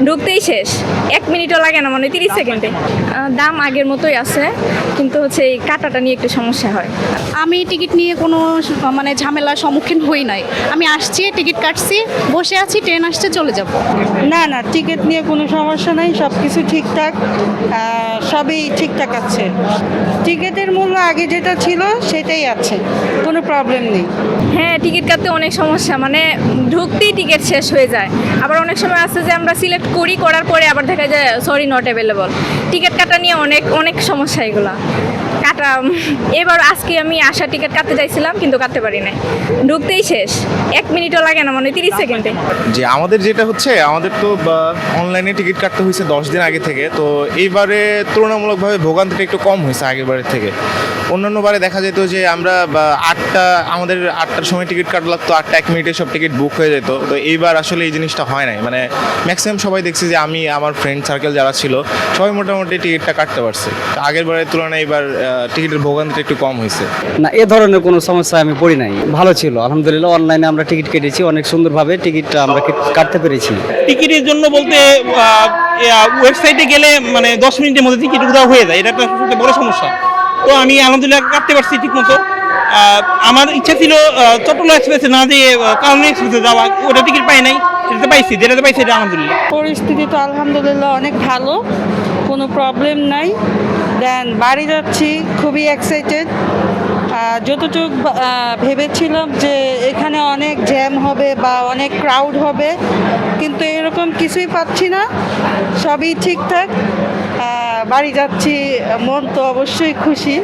ঢুকতেই শেষ, 1 মিনিটও লাগে না, মানে 30 সেকেন্ডে। দাম আগের মতোই আছে, কিন্তু হচ্ছে এই কাটাটা নিয়ে একটু সমস্যা হয়। আমি টিকিট নিয়ে কোনো মানে ঝামেলার সম্মুখীন হই নাই। আমি আসছি, টিকিট কাটছি, বসে আছি, ট্রেন আসছে, চলে যাব। না না, টিকিট নিয়ে কোনো সমস্যা নাই, সব কিছু ঠিকঠাক, সবই ঠিকঠাক আছে। টিকিটের মূল্য আগে যেটা ছিল সেটাই আছে, কোনো প্রবলেম নেই। হ্যাঁ, টিকিট কাটতে অনেক সমস্যা, মানে ঢুকতেই টিকিট শেষ হয়ে যায়। আবার অনেক সময় আছে যে আমরা সিলেক্ট করার পরে আবার দেখা যায় সরি নট অ্যাভেলেবল। টিকিট কাটা নিয়ে অনেক অনেক সমস্যা এগুলা কাটা। এবার আজকে আমি আসার টিকিট কাটতে চাইছিলাম, কিন্তু কাটতে পারি নাই। ঢুকতেই শেষ, 1 মিনিটও লাগে না, মানে 30 সেকেন্ডে। যে আমাদের যেটা হচ্ছে, আমাদের তো অনলাইনে টিকিট কাটতে হয়েছে 10 দিন আগে থেকে, তো এইবারে তুলনামূলকভাবে ভোগান্তিটা একটু কম হয়েছে আগের বারের থেকে। অন্যান্য বারে দেখা যেত যে আমরা আমাদের 8টার সময় টিকিট কাটা লাগতো, 8টা 1 মিনিটে সব টিকিট বুক হয়ে যেত। তো এইবার আসলে এই জিনিসটা হয় নাই, মানে ম্যাক্সিমাম সবাই দেখছি যে আমি আমার ফ্রেন্ড সার্কেল যারা ছিল সবাই মোটামুটি টিকিটটা কাটতে পারছে। তো আগের বারের তুলনায় এবার টিকিটের ভোগান্তিটা একটু কম হয়েছে। না, এ ধরনের কোনো সমস্যা আমি পড়ি নাই, ভালো ছিল আলহামদুলিল্লাহ। অনলাইনে আমরা টিকিট কেটেছি, অনেক সুন্দরভাবে টিকিটটা আমরা কাটতে পেরেছি। টিকিটের জন্য বলতে ওয়েবসাইটে গেলে মানে 10 মিনিটের মধ্যে টিকিট উঠাও হয়ে যায়, এটা একটা সবচেয়ে বড় সমস্যা। তো আমি আলহামদুলিল্লাহ কাটতে পারছি ঠিক মতো। আমার ইচ্ছা ছিল চট্টগ্রাম এক্সপ্রেসে না যেয়ে কারণ এক্সপ্রেসে যাওয়া, ওটা টিকিট পাই নাই, সেটাতে পাইছি, যেটাতে পাইছি এটা আলহামদুলিল্লাহ। পরিস্থিতি তো আলহামদুলিল্লাহ অনেক ভালো, কোনো প্রবলেম নাই। দেন বাড়ি যাচ্ছি, খুবই এক্সাইটেড। যতটুক ভেবেছিলাম যে এখানে অনেক জ্যাম হবে বা অনেক ক্রাউড হবে, কিন্তু এরকম কিছুই পাচ্ছি না, সবই ঠিকঠাক। বাড়ি যাচ্ছি, মন তো অবশ্যই খুশি।